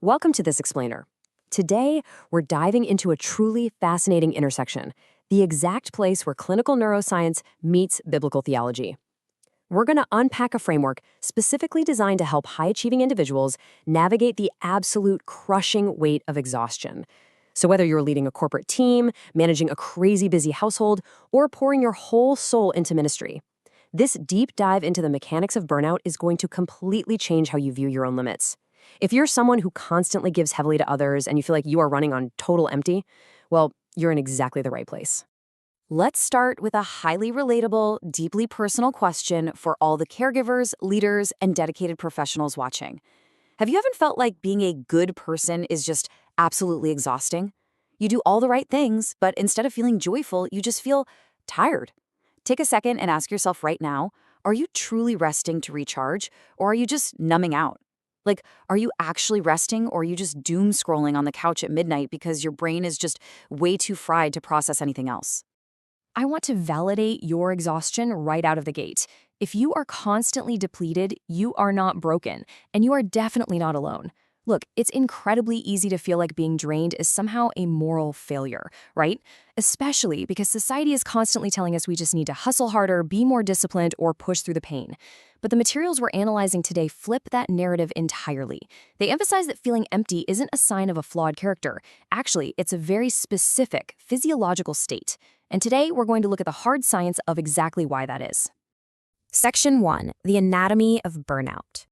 Welcome to This Explainer. Today, we're diving into a truly fascinating intersection, the exact place where clinical neuroscience meets biblical theology. We're going to unpack a framework specifically designed to help high-achieving individuals navigate the absolute crushing weight of exhaustion. So whether you're leading a corporate team, managing a crazy busy household, or pouring your whole soul into ministry, this deep dive into the mechanics of burnout is going to completely change how you view your own limits. If you're someone who constantly gives heavily to others and you feel like you are running on total empty, well, you're in exactly the right place. Let's start with a highly relatable, deeply personal question for all the caregivers, leaders, and dedicated professionals watching. Have you ever felt like being a good person is just absolutely exhausting? You do all the right things, but instead of feeling joyful, you just feel tired. Take a second and ask yourself right now, are you truly resting to recharge, or are you just numbing out? Like, are you actually resting, or are you just doom scrolling on the couch at midnight because your brain is just way too fried to process anything else? I want to validate your exhaustion right out of the gate. If you are constantly depleted, you are not broken, and you are definitely not alone. Look, it's incredibly easy to feel like being drained is somehow a moral failure, right? Especially because society is constantly telling us we just need to hustle harder, be more disciplined, or push through the pain. But the materials we're analyzing today flip that narrative entirely. They emphasize that feeling empty isn't a sign of a flawed character. Actually, it's a very specific physiological state. And today, we're going to look at the hard science of exactly why that is. Section 1. The Anatomy of Burnout.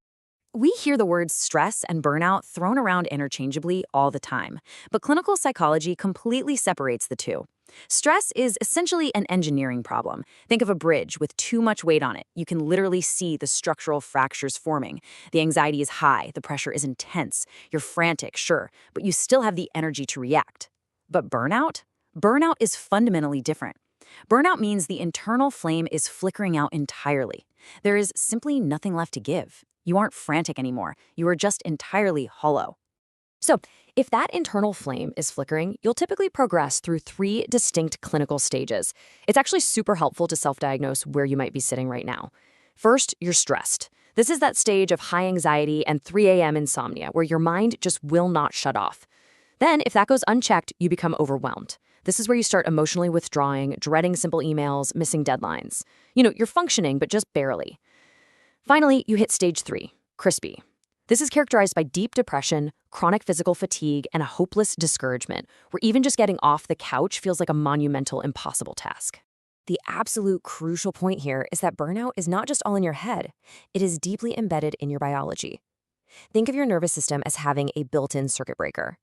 We hear the words stress and burnout thrown around interchangeably all the time, but clinical psychology completely separates the two. Stress is essentially an engineering problem. Think of a bridge with too much weight on it. You can literally see the structural fractures forming. The anxiety is high, the pressure is intense. You're frantic, sure, but you still have the energy to react. But burnout? Burnout is fundamentally different. Burnout means the internal flame is flickering out entirely. There is simply nothing left to give. You aren't frantic anymore. You are just entirely hollow. So, if that internal flame is flickering, you'll typically progress through 3 distinct clinical stages. It's actually super helpful to self-diagnose where you might be sitting right now. First, you're stressed. This is that stage of high anxiety and 3 a.m. insomnia where your mind just will not shut off. Then, if that goes unchecked, you become overwhelmed. This is where you start emotionally withdrawing, dreading simple emails, missing deadlines. You're functioning, but just barely. Finally, you hit stage 3, crispy. This is characterized by deep depression, chronic physical fatigue, and a hopeless discouragement, where even just getting off the couch feels like a monumental, impossible task. The absolute crucial point here is that burnout is not just all in your head. It is deeply embedded in your biology. Think of your nervous system as having a built-in circuit breaker.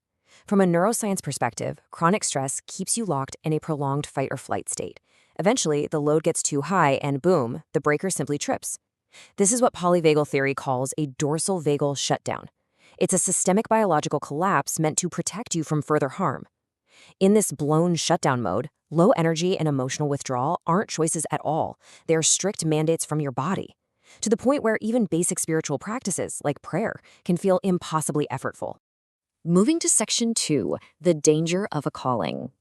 From a neuroscience perspective, chronic stress keeps you locked in a prolonged fight or flight state. Eventually, the load gets too high and boom, the breaker simply trips. This is what polyvagal theory calls a dorsal vagal shutdown. It's a systemic biological collapse meant to protect you from further harm. In this blown shutdown mode, low energy and emotional withdrawal aren't choices at all. They are strict mandates from your body, to the point where even basic spiritual practices, like prayer, can feel impossibly effortful. Moving to Section 2, the danger of a calling.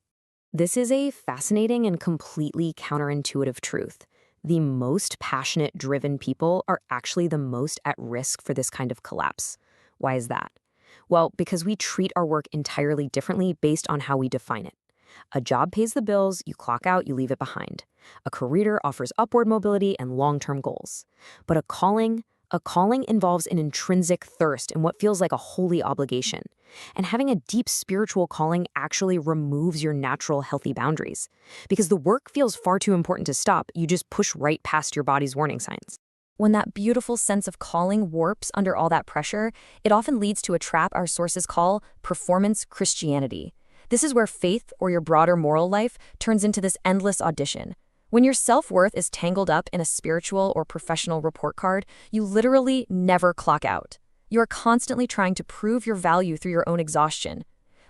This is a fascinating and completely counterintuitive truth. The most passionate, driven people are actually the most at risk for this kind of collapse. Why is that? Well, because we treat our work entirely differently based on how we define it. A job pays the bills, you clock out, you leave it behind. A career offers upward mobility and long-term goals. But a calling involves an intrinsic thirst and what feels like a holy obligation. And having a deep spiritual calling actually removes your natural healthy boundaries. Because the work feels far too important to stop, you just push right past your body's warning signs. When that beautiful sense of calling warps under all that pressure, it often leads to a trap our sources call performance Christianity. This is where faith or your broader moral life turns into this endless audition. When your self-worth is tangled up in a spiritual or professional report card, you literally never clock out. You are constantly trying to prove your value through your own exhaustion.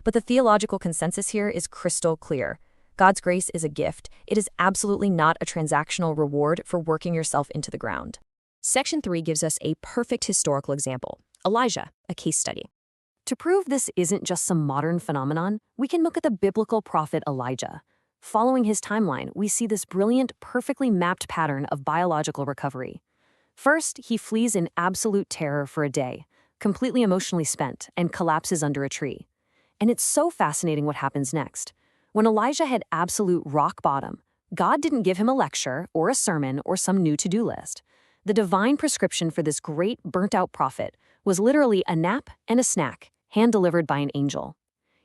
But the theological consensus here is crystal clear. God's grace is a gift. It is absolutely not a transactional reward for working yourself into the ground. Section 3 gives us a perfect historical example, Elijah, a case study. To prove this isn't just some modern phenomenon, we can look at the biblical prophet Elijah. Following his timeline, we see this brilliant, perfectly mapped pattern of biological recovery. First, he flees in absolute terror for a day. completely emotionally spent, and collapses under a tree. And it's so fascinating what happens next. When Elijah hit absolute rock bottom, God didn't give him a lecture or a sermon or some new to-do list. The divine prescription for this great burnt-out prophet was literally a nap and a snack, hand-delivered by an angel.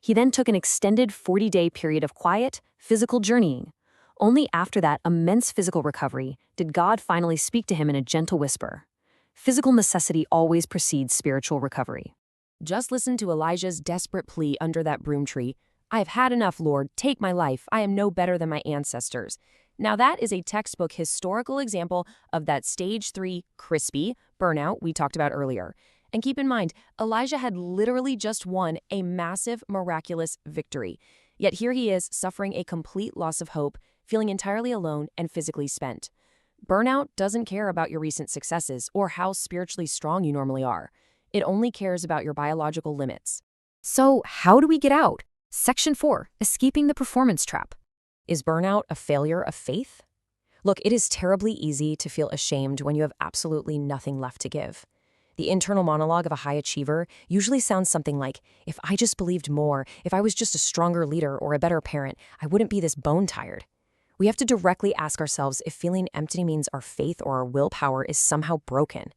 He then took an extended 40-day period of quiet, physical journeying. Only after that immense physical recovery did God finally speak to him in a gentle whisper. Physical necessity always precedes spiritual recovery. Just listen to Elijah's desperate plea under that broom tree. "I have had enough, Lord. Take my life. I am no better than my ancestors." Now that is a textbook historical example of that stage 3 crispy burnout we talked about earlier. And keep in mind, Elijah had literally just won a massive, miraculous victory. Yet here he is, suffering a complete loss of hope, feeling entirely alone and physically spent. Burnout doesn't care about your recent successes or how spiritually strong you normally are. It only cares about your biological limits. So, how do we get out? Section 4, Escaping the Performance Trap. Is burnout a failure of faith? Look, it is terribly easy to feel ashamed when you have absolutely nothing left to give. The internal monologue of a high achiever usually sounds something like, "If I just believed more, if I was just a stronger leader or a better parent, I wouldn't be this bone-tired." We have to directly ask ourselves if feeling empty means our faith or our willpower is somehow broken.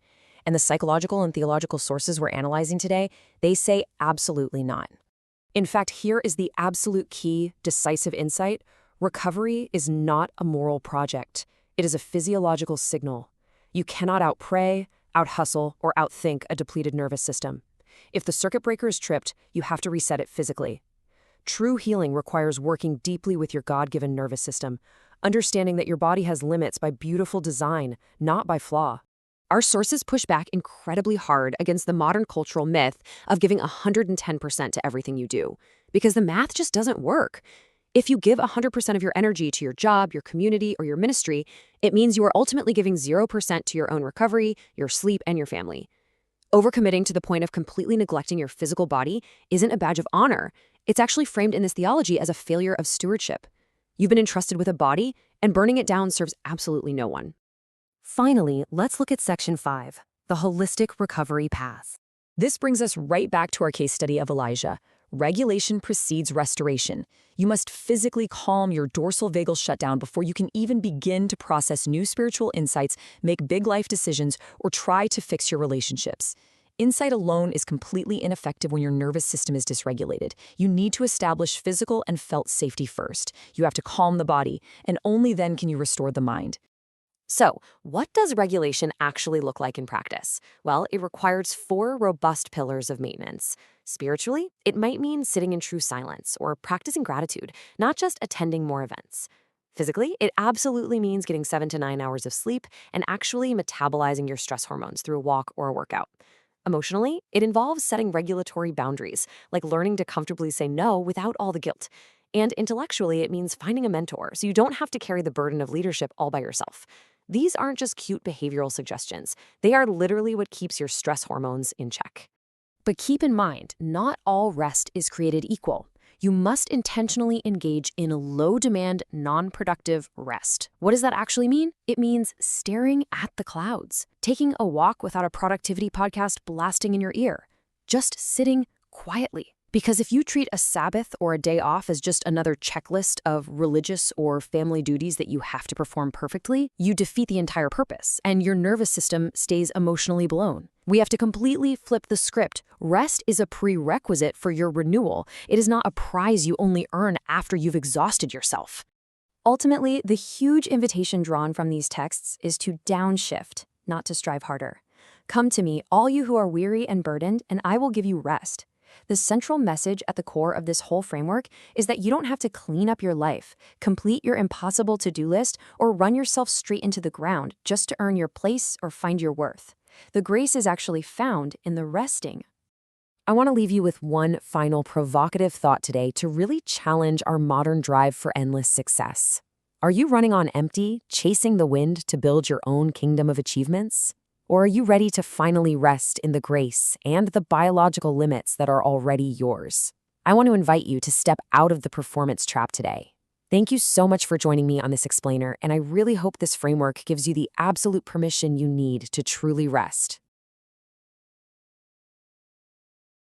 And the psychological and theological sources we're analyzing today, they say absolutely not. In fact, here is the absolute key, decisive insight. Recovery is not a moral project. It is a physiological signal. You cannot outpray, out-hustle, or outthink a depleted nervous system. If the circuit breaker is tripped, you have to reset it physically. True healing requires working deeply with your God-given nervous system, understanding that your body has limits by beautiful design, not by flaw. Our sources push back incredibly hard against the modern cultural myth of giving 110% to everything you do, because the math just doesn't work. If you give 100% of your energy to your job, your community, or your ministry, it means you are ultimately giving 0% to your own recovery, your sleep, and your family. Overcommitting to the point of completely neglecting your physical body isn't a badge of honor. It's actually framed in this theology as a failure of stewardship. You've been entrusted with a body, and burning it down serves absolutely no one. Finally, let's look at Section 5, the holistic recovery path. This brings us right back to our case study of Elijah. Regulation precedes restoration. You must physically calm your dorsal vagal shutdown before you can even begin to process new spiritual insights, make big life decisions, or try to fix your relationships. Insight alone is completely ineffective when your nervous system is dysregulated. You need to establish physical and felt safety first. You have to calm the body, and only then can you restore the mind. So, what does regulation actually look like in practice? Well, it requires 4 robust pillars of maintenance. Spiritually, it might mean sitting in true silence or practicing gratitude, not just attending more events. Physically, it absolutely means getting 7 to 9 hours of sleep and actually metabolizing your stress hormones through a walk or a workout. Emotionally, it involves setting regulatory boundaries, like learning to comfortably say no without all the guilt. And intellectually, it means finding a mentor so you don't have to carry the burden of leadership all by yourself. These aren't just cute behavioral suggestions. They are literally what keeps your stress hormones in check. But keep in mind, not all rest is created equal. You must intentionally engage in low-demand, non-productive rest. What does that actually mean? It means staring at the clouds, taking a walk without a productivity podcast blasting in your ear, just sitting quietly. Because if you treat a Sabbath or a day off as just another checklist of religious or family duties that you have to perform perfectly, you defeat the entire purpose, and your nervous system stays emotionally blown. We have to completely flip the script. Rest is a prerequisite for your renewal. It is not a prize you only earn after you've exhausted yourself. Ultimately, the huge invitation drawn from these texts is to downshift, not to strive harder. Come to me, all you who are weary and burdened, and I will give you rest. The central message at the core of this whole framework is that you don't have to clean up your life, complete your impossible to-do list, or run yourself straight into the ground just to earn your place or find your worth. The grace is actually found in the resting. I want to leave you with one final provocative thought today to really challenge our modern drive for endless success. Are you running on empty, chasing the wind to build your own kingdom of achievements? Or are you ready to finally rest in the grace and the biological limits that are already yours? I want to invite you to step out of the performance trap today. Thank you so much for joining me on this explainer, and I really hope this framework gives you the absolute permission you need to truly rest.